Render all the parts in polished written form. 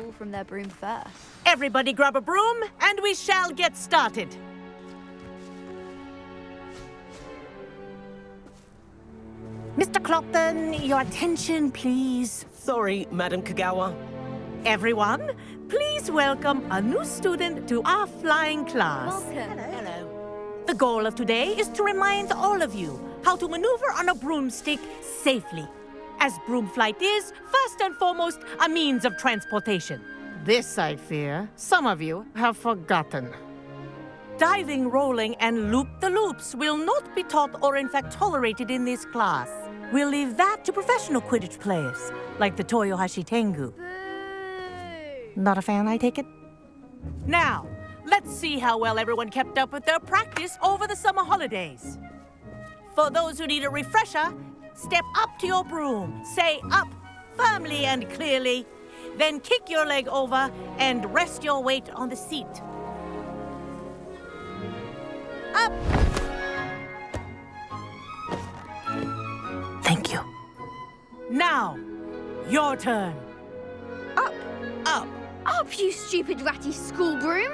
fall from their broom first. Everybody grab a broom, and we shall get started. Mr. Clopton, your attention, please. Sorry, Madam Kagawa. Everyone, please welcome a new student to our flying class. Welcome. Hello. The goal of today is to remind all of you how to maneuver on a broomstick safely, as broom flight is, first and foremost, a means of transportation. This, I fear, some of you have forgotten. Diving, rolling, and loop-the-loops will not be taught or in fact tolerated in this class. We'll leave that to professional Quidditch players, like the Toyohashi Tengu. Boo! Not a fan, I take it? Now, let's see how well everyone kept up with their practice over the summer holidays. For those who need a refresher, step up to your broom, say up firmly and clearly, then kick your leg over and rest your weight on the seat. Up! Thank you. Now, your turn. Up! Up! Up, you stupid ratty school broom!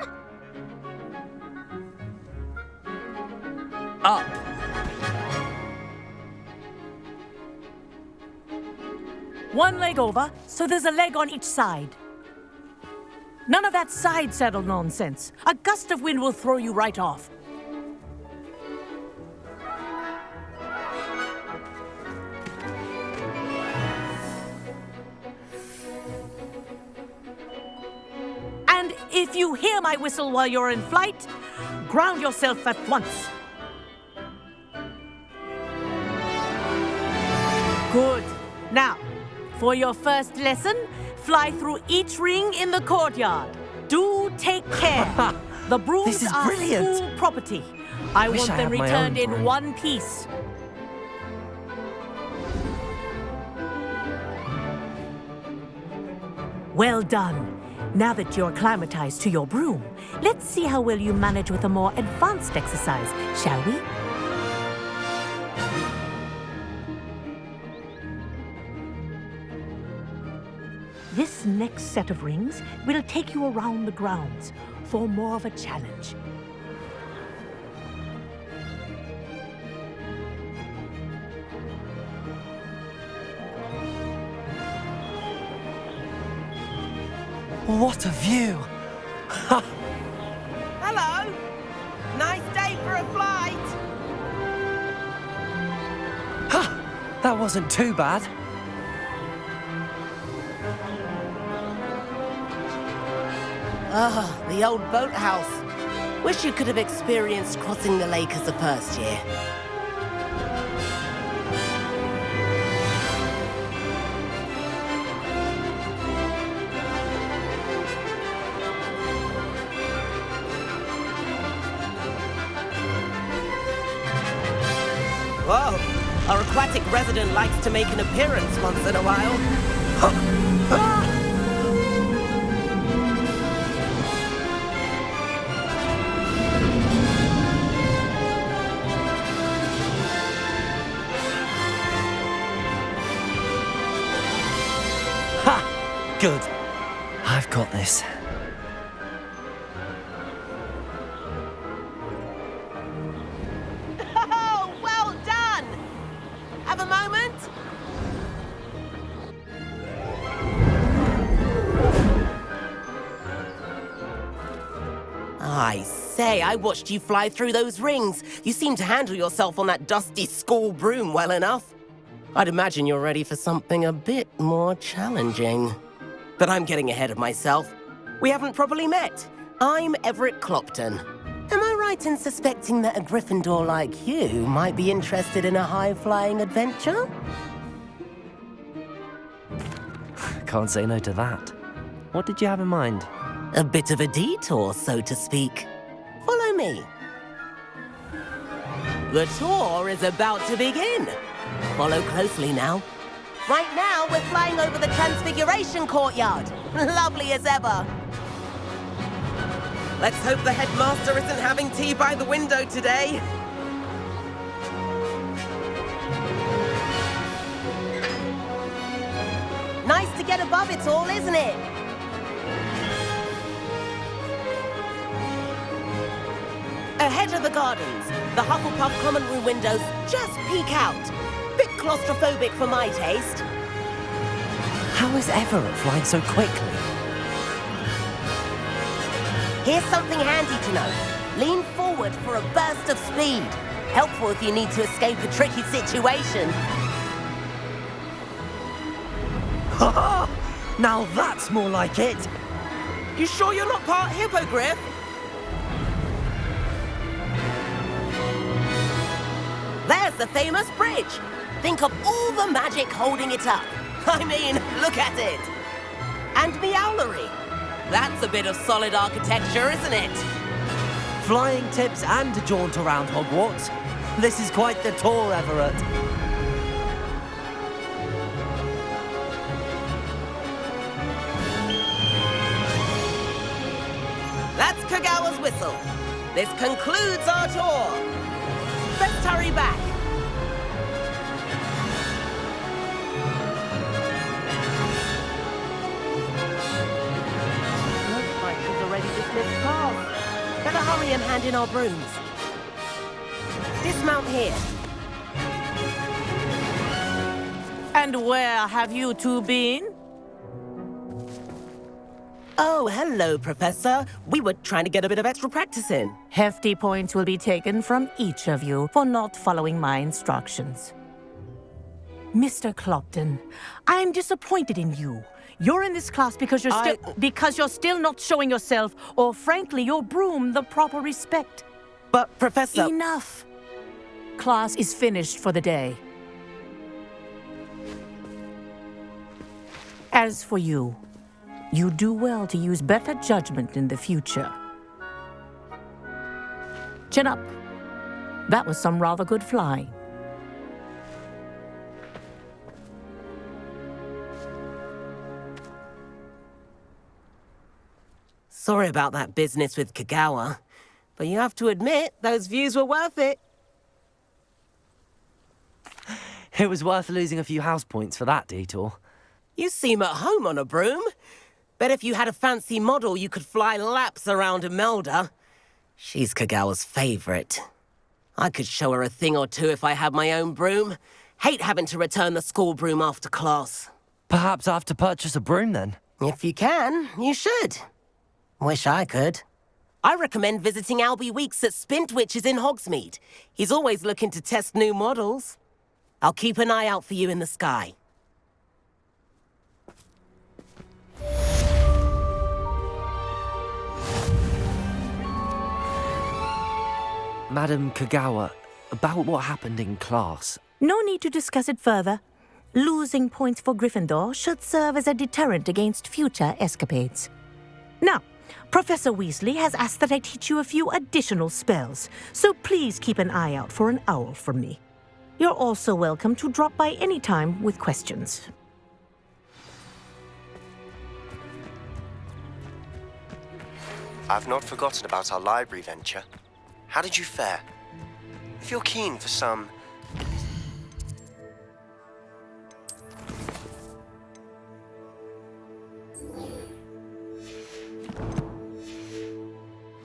Up! One leg over, so there's a leg on each side. None of that side saddle nonsense. A gust of wind will throw you right off. And if you hear my whistle while you're in flight, ground yourself at once. Good. Now, for your first lesson, fly through each ring in the courtyard. Do take care. The brooms This is are brilliant. school property. I Wish want I them had my returned own in broom. one piece. Well done. Now that you're acclimatized to your broom, let's see how well you manage with a more advanced exercise, shall we? This next set of rings will take you around the grounds for more of a challenge. What a view! Hello! Nice day for a flight! That wasn't too bad. Ah, the old boathouse. Wish you could have experienced crossing the lake as a first year. Whoa, our aquatic resident likes to make an appearance once in a while. Good. I've got this. Oh, well done! Have a moment? I say, I watched you fly through those rings. You seem to handle yourself on that dusty school broom well enough. I'd imagine you're ready for something a bit more challenging. But I'm getting ahead of myself. We haven't properly met. I'm Everett Clopton. Am I right in suspecting that a Gryffindor like you might be interested in a high-flying adventure? Can't say no to that. What did you have in mind? A bit of a detour, so to speak. Follow me. The tour is about to begin. Follow closely now. Right now, we're flying over the Transfiguration Courtyard. Lovely as ever. Let's hope the headmaster isn't having tea by the window today. Nice to get above it all, isn't it? Ahead of the gardens, the Hufflepuff common room windows just peek out. Bit claustrophobic for my taste. How is Everett flying so quickly? Here's something handy to know. Lean forward for a burst of speed. Helpful if you need to escape a tricky situation. Ha! Now that's more like it! You sure you're not part hippogriff? There's the famous bridge. Think of all the magic holding it up. I mean, look at it. And Meowlery. That's a bit of solid architecture, isn't it? Flying tips and a jaunt around Hogwarts. This is quite the tour, Everett. That's Kagawa's whistle. This concludes our tour. Let's hurry back. Looks like she's already dismissed class. Better hurry and hand in our brooms. Dismount here. And where have you two been? Oh, hello, Professor. We were trying to get a bit of extra practice in. Hefty points will be taken from each of you for not following my instructions. Mr. Clopton, I'm disappointed in you. You're in this class because you're still not showing yourself, or frankly, your broom the proper respect. But, Professor... Enough. Class is finished for the day. As for you, you do well to use better judgment in the future. Chin up. That was some rather good flying. Sorry about that business with Kagawa, but you have to admit, those views were worth it. It was worth losing a few house points for that detour. You seem at home on a broom. Bet if you had a fancy model, you could fly laps around Imelda. She's Kagawa's favorite. I could show her a thing or two if I had my own broom. Hate having to return the school broom after class. Perhaps I have to purchase a broom then. If you can, you should. Wish I could. I recommend visiting Albie Weeks at Spintwitches in Hogsmeade. He's always looking to test new models. I'll keep an eye out for you in the sky. Madam Kagawa, about what happened in class. No need to discuss it further. Losing points for Gryffindor should serve as a deterrent against future escapades. Now, Professor Weasley has asked that I teach you a few additional spells, so please keep an eye out for an owl from me. You're also welcome to drop by any time with questions. I've not forgotten about our library venture. How did you fare? If you're keen for some...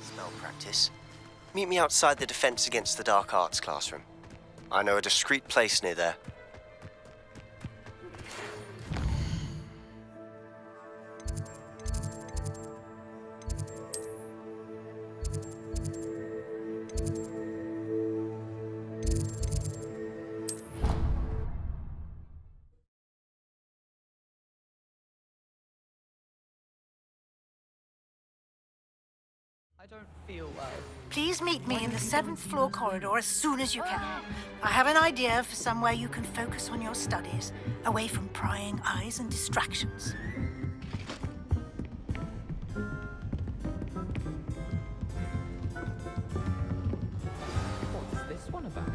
spell practice, meet me outside the Defense Against the Dark Arts classroom. I know a discreet place near there. I don't feel well. Please meet me in the 7th floor corridor as soon as you can. I have an idea for somewhere you can focus on your studies, away from prying eyes and distractions. What's this one about?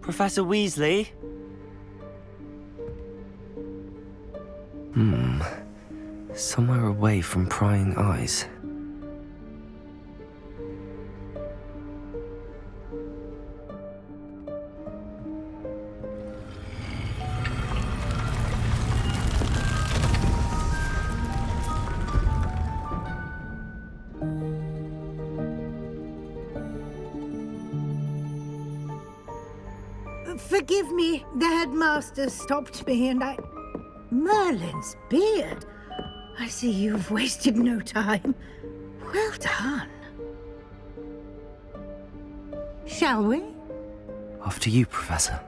Professor Weasley? Somewhere away from prying eyes. Forgive me, the headmaster stopped me and I... Merlin's beard. I see you've wasted no time. Well done. Shall we? After you, Professor.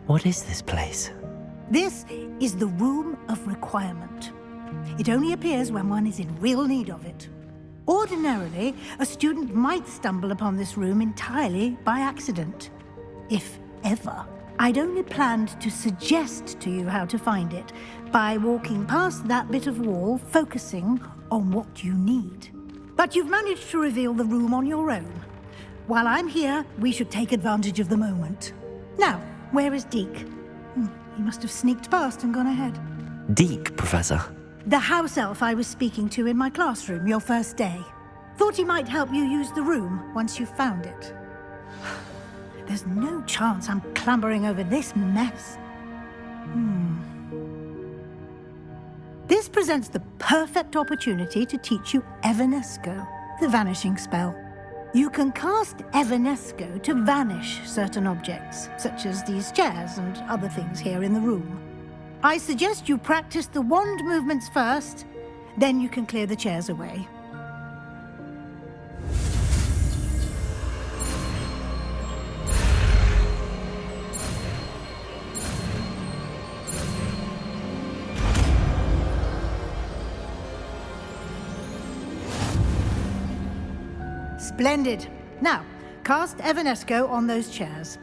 What is this place? This is the Room of Requirement. It only appears when one is in real need of it. Ordinarily, a student might stumble upon this room entirely by accident. If ever. I'd only planned to suggest to you how to find it by walking past that bit of wall, focusing on what you need. But you've managed to reveal the room on your own. While I'm here, we should take advantage of the moment. Now, where is Deke? He must have sneaked past and gone ahead. Deke, Professor. The house elf I was speaking to in my classroom your first day. Thought he might help you use the room once you found it. There's no chance I'm clambering over this mess. This presents the perfect opportunity to teach you Evanesco, the vanishing spell. You can cast Evanesco to vanish certain objects, such as these chairs and other things here in the room. I suggest you practice the wand movements first, then you can clear the chairs away. Splendid. Now, cast Evanesco on those chairs.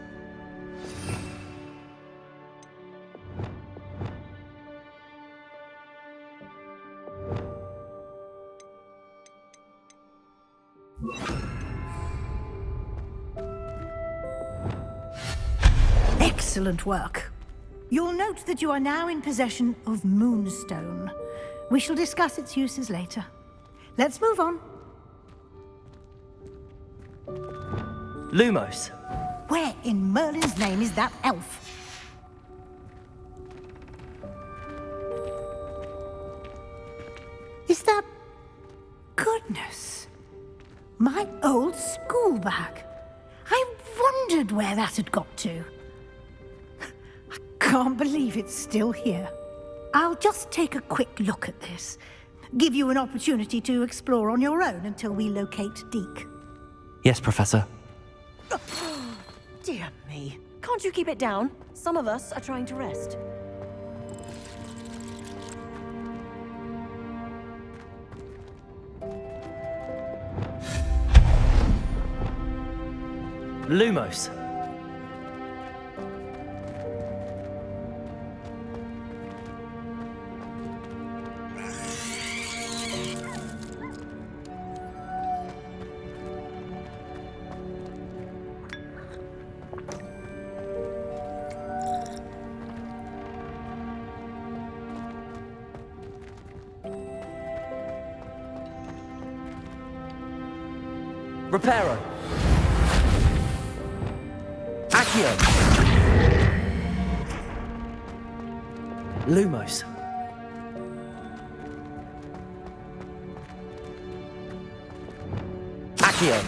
Excellent work. You'll note that you are now in possession of Moonstone. We shall discuss its uses later. Let's move on. Lumos. Where in Merlin's name is that elf? Is that... Goodness. My old school bag. I wondered where that had got to. I can't believe it's still here. I'll just take a quick look at this. Give you an opportunity to explore on your own until we locate Deke. Yes, Professor. Dear me. Can't you keep it down? Some of us are trying to rest. Lumos. Reparo. Accio. Lumos. Accio.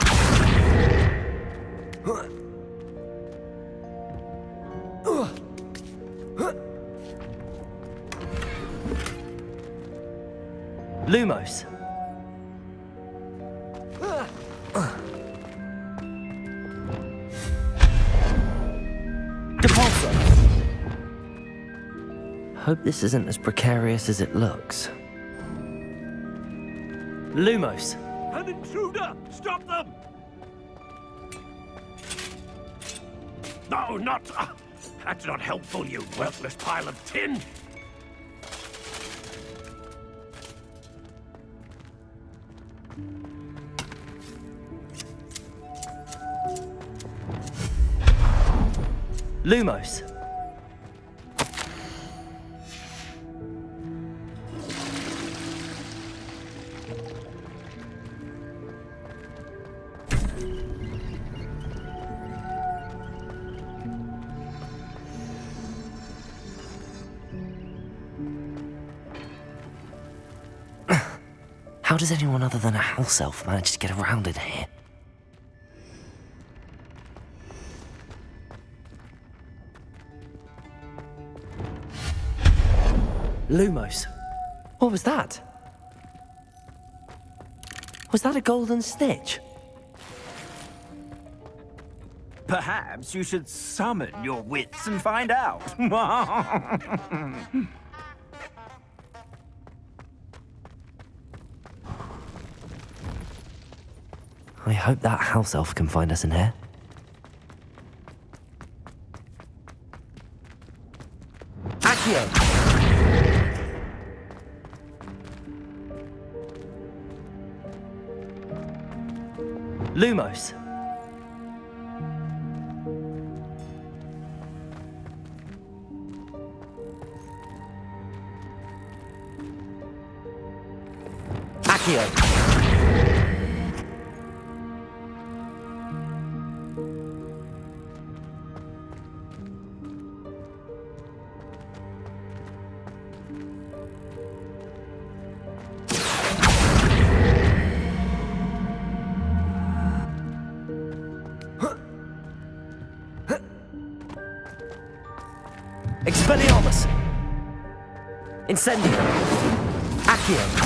Lumos. Hope this isn't as precarious as it looks. Lumos. An intruder! Stop them! No, not... that's not helpful, you worthless pile of tin! Lumos. How does anyone other than a house elf manage to get around in here? Lumos. What was that? Was that a golden snitch? Perhaps you should summon your wits and find out. I hope that house elf can find us in here. Accio! Lumos. Accio. Expelliarmus! Incendio! Accio!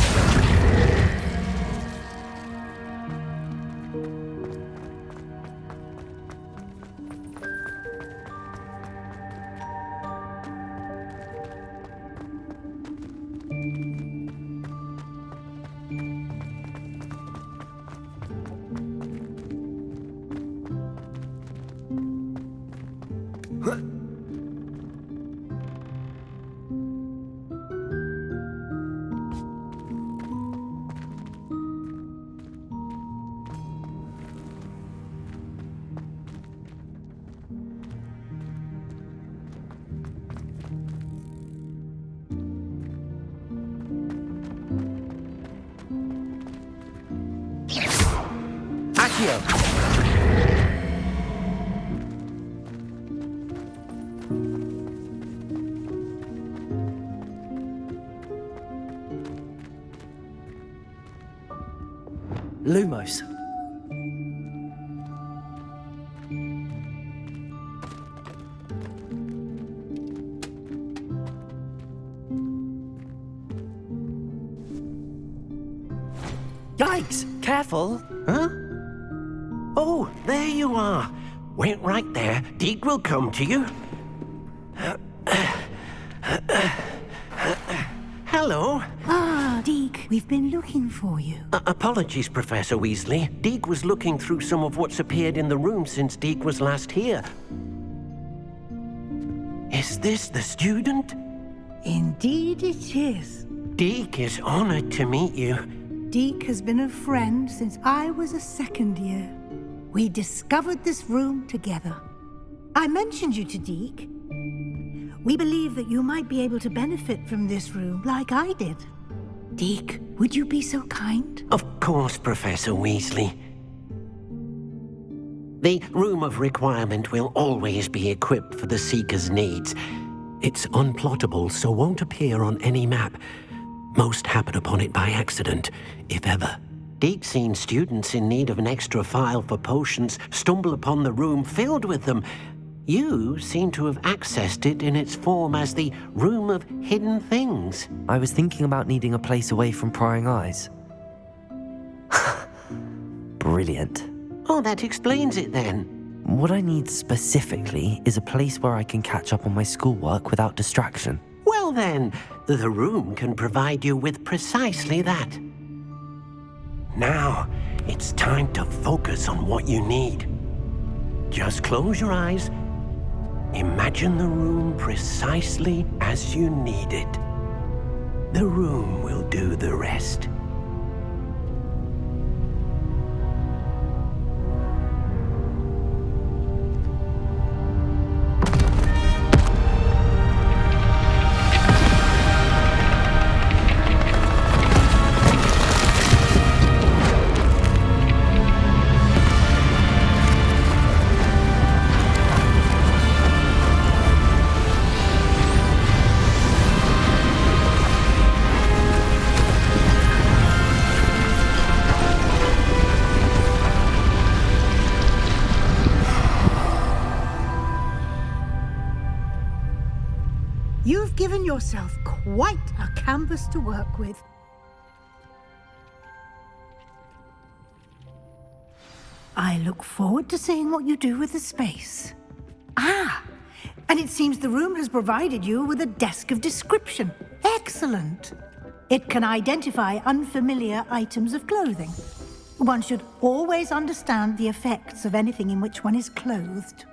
Lumos. Yikes! Careful! Huh? Oh, there you are. Wait right there. Deke will come to you. Hello. Ah, Deke, we've been looking for you. Apologies, Professor Weasley. Deke was looking through some of what's appeared in the room since Deke was last here. Is this the student? Indeed it is. Deke is honored to meet you. Deke has been a friend since I was a second year. We discovered this room together. I mentioned you to Deke. We believe that you might be able to benefit from this room like I did. Deke, would you be so kind? Of course, Professor Weasley. The Room of Requirement will always be equipped for the Seeker's needs. It's unplottable, so won't appear on any map. Most happen upon it by accident, if ever. Deke's seen students in need of an extra file for potions stumble upon the room filled with them. You seem to have accessed it in its form as the Room of Hidden Things. I was thinking about needing a place away from prying eyes. Brilliant. Oh, that explains it then. What I need specifically is a place where I can catch up on my schoolwork without distraction. Well then, the room can provide you with precisely that. Now, it's time to focus on what you need. Just close your eyes. Imagine the room precisely as you need it. The room will do the rest. yourself quite a canvas to work with. I look forward to seeing what you do with the space. Ah, and it seems the room has provided you with a desk of description. Excellent. It can identify unfamiliar items of clothing. One should always understand the effects of anything in which one is clothed.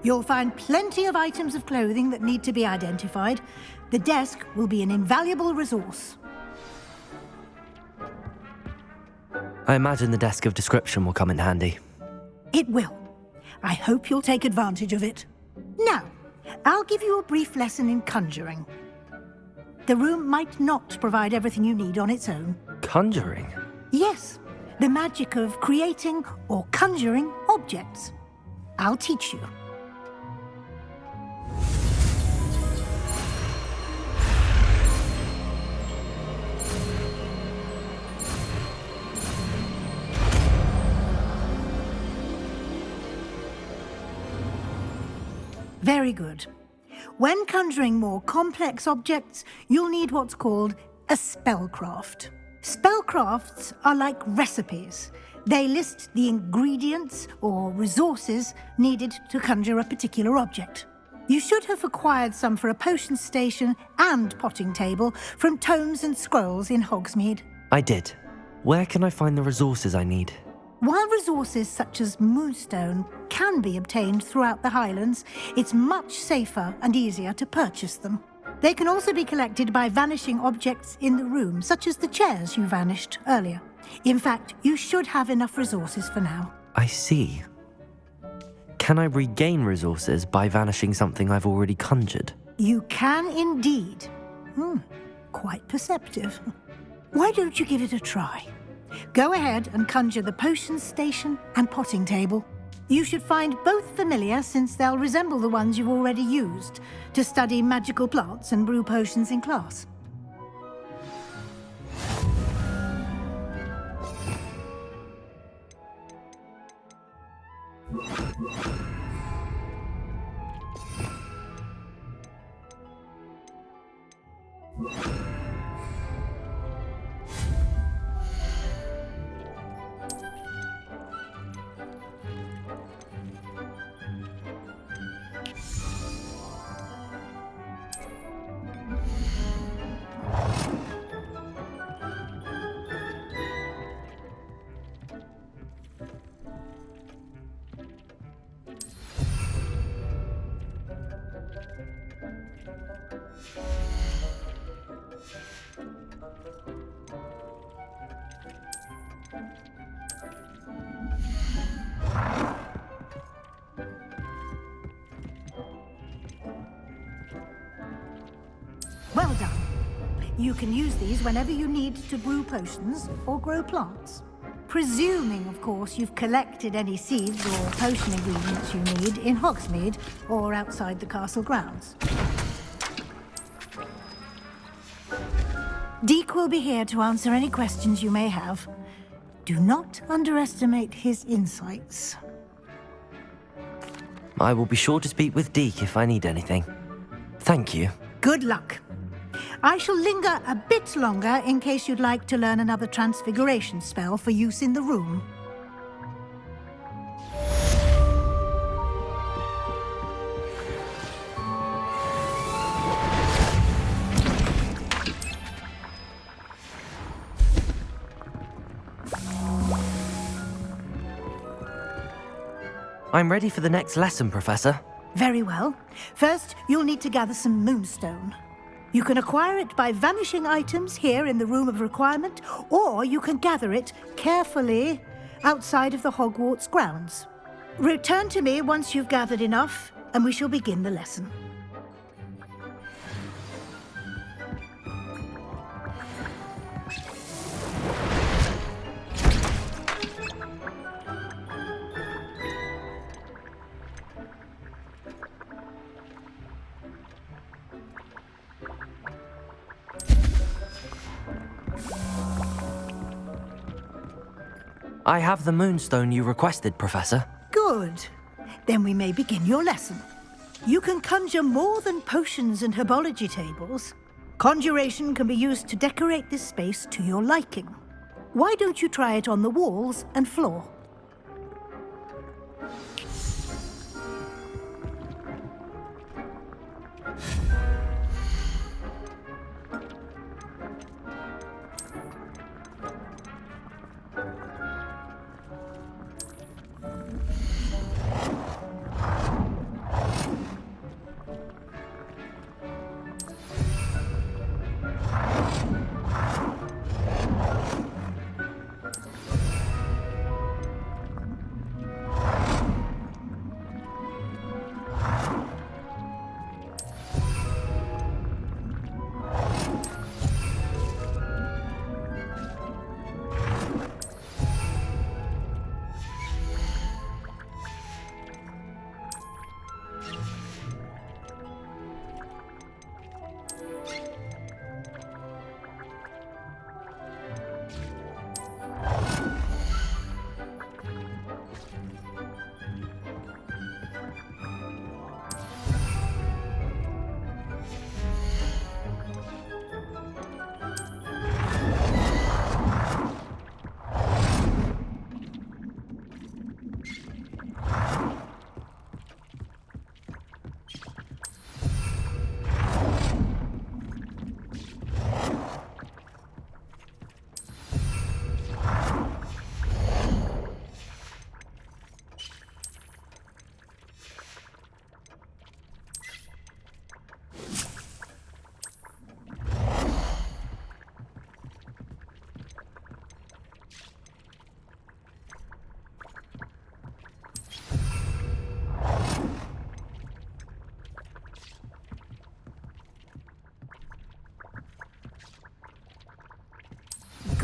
You'll find plenty of items of clothing that need to be identified. The desk will be an invaluable resource. I imagine the desk of description will come in handy. It will. I hope you'll take advantage of it. Now, I'll give you a brief lesson in conjuring. The room might not provide everything you need on its own. Conjuring? Yes, the magic of creating or conjuring objects. I'll teach you. Very good. When conjuring more complex objects, you'll need what's called a spellcraft. Spellcrafts are like recipes. They list the ingredients or resources needed to conjure a particular object. You should have acquired some for a potion station and potting table from tomes and scrolls in Hogsmeade. I did. Where can I find the resources I need? While resources such as moonstone can be obtained throughout the Highlands, it's much safer and easier to purchase them. They can also be collected by vanishing objects in the room, such as the chairs you vanished earlier. In fact, you should have enough resources for now. I see. Can I regain resources by vanishing something I've already conjured? You can indeed. Quite perceptive. Why don't you give it a try? Go ahead and conjure the potion station and potting table. You should find both familiar, since they'll resemble the ones you've already used to study magical plants and brew potions in class. Well done. You can use these whenever you need to brew potions or grow plants. Presuming, of course, you've collected any seeds or potion ingredients you need in Hogsmeade or outside the castle grounds. Deek will be here to answer any questions you may have. Do not underestimate his insights. I will be sure to speak with Deek if I need anything. Thank you. Good luck. I shall linger a bit longer in case you'd like to learn another transfiguration spell for use in the room. I'm ready for the next lesson, Professor. Very well. First, you'll need to gather some moonstone. You can acquire it by vanishing items here in the Room of Requirement, or you can gather it carefully outside of the Hogwarts grounds. Return to me once you've gathered enough, and we shall begin the lesson. I have the moonstone you requested, Professor. Good. Then we may begin your lesson. You can conjure more than potions and herbology tables. Conjuration can be used to decorate this space to your liking. Why don't you try it on the walls and floor?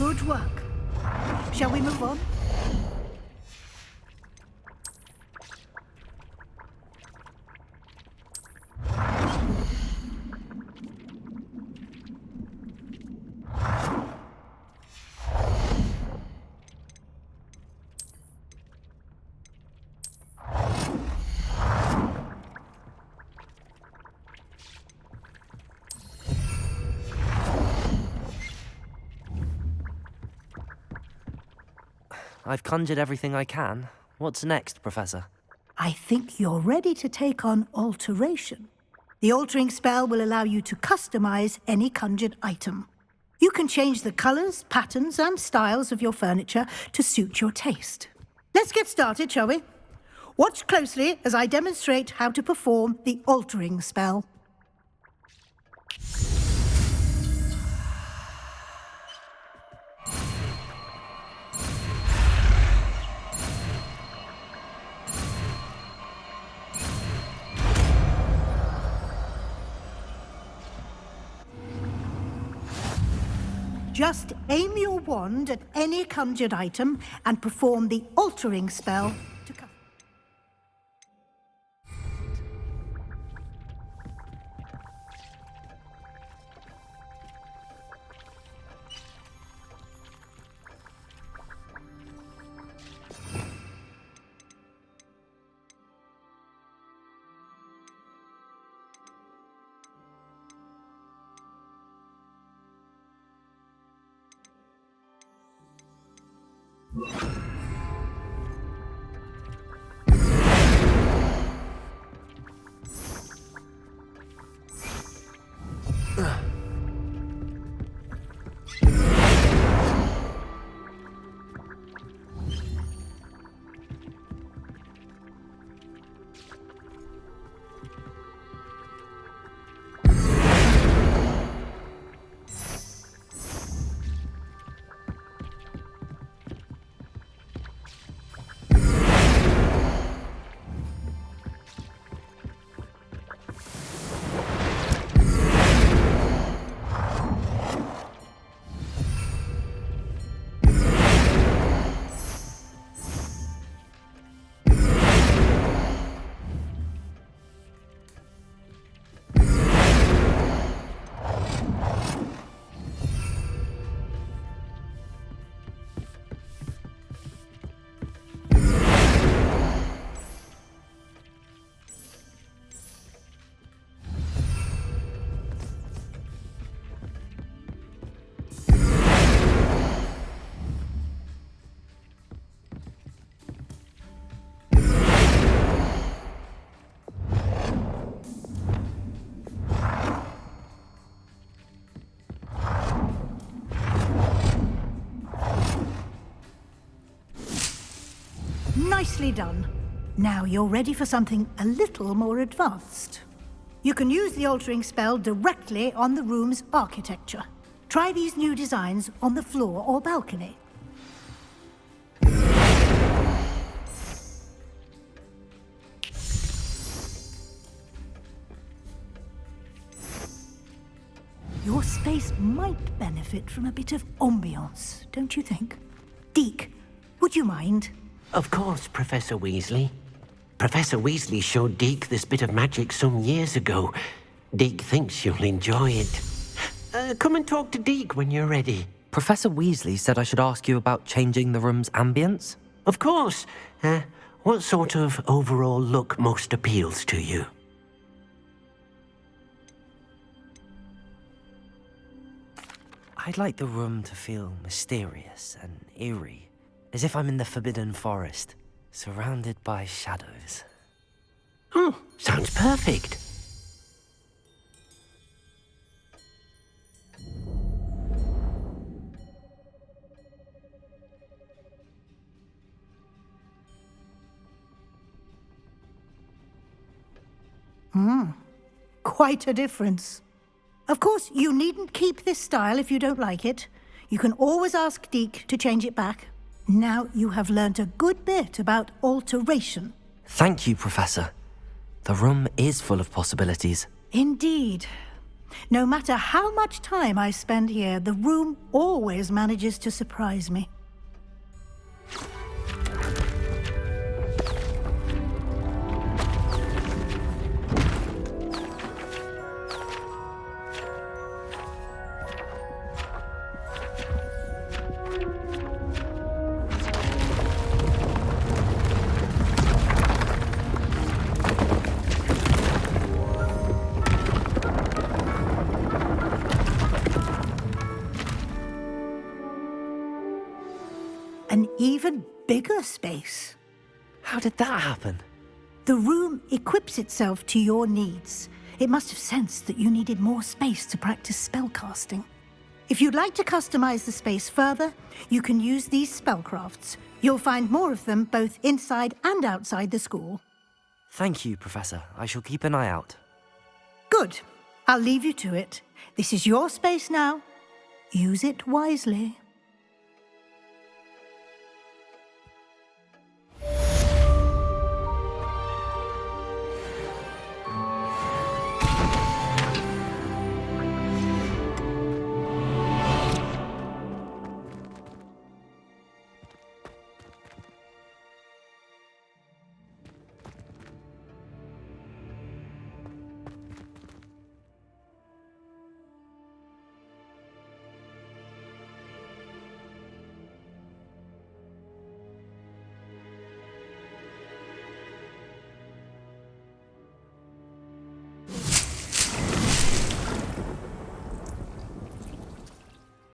Good work. Shall we move on? I've conjured everything I can. What's next, Professor? I think you're ready to take on alteration. The altering spell will allow you to customize any conjured item. You can change the colors, patterns, and styles of your furniture to suit your taste. Let's get started, shall we? Watch closely as I demonstrate how to perform the altering spell. Just aim your wand at any conjured item and perform the altering spell to cover. Nicely done. Now you're ready for something a little more advanced. You can use the altering spell directly on the room's architecture. Try these new designs on the floor or balcony. Your space might benefit from a bit of ambiance, don't you think? Deke, would you mind? Of course, Professor Weasley. Professor Weasley showed Deke this bit of magic some years ago. Deke thinks you'll enjoy it. Come and talk to Deke when you're ready. Professor Weasley said I should ask you about changing the room's ambience. Of course. What sort of overall look most appeals to you? I'd like the room to feel mysterious and eerie, as if I'm in the Forbidden Forest, surrounded by shadows. Oh, sounds perfect. Quite a difference. Of course, you needn't keep this style if you don't like it. You can always ask Deke to change it back. Now you have learnt a good bit about alteration. Thank you, Professor. The room is full of possibilities. Indeed. No matter how much time I spend here, the room always manages to surprise me. An even bigger space. How did that happen? The room equips itself to your needs. It must have sensed that you needed more space to practice spellcasting. If you'd like to customize the space further, you can use these spellcrafts. You'll find more of them both inside and outside the school. Thank you, Professor. I shall keep an eye out. Good. I'll leave you to it. This is your space now. Use it wisely.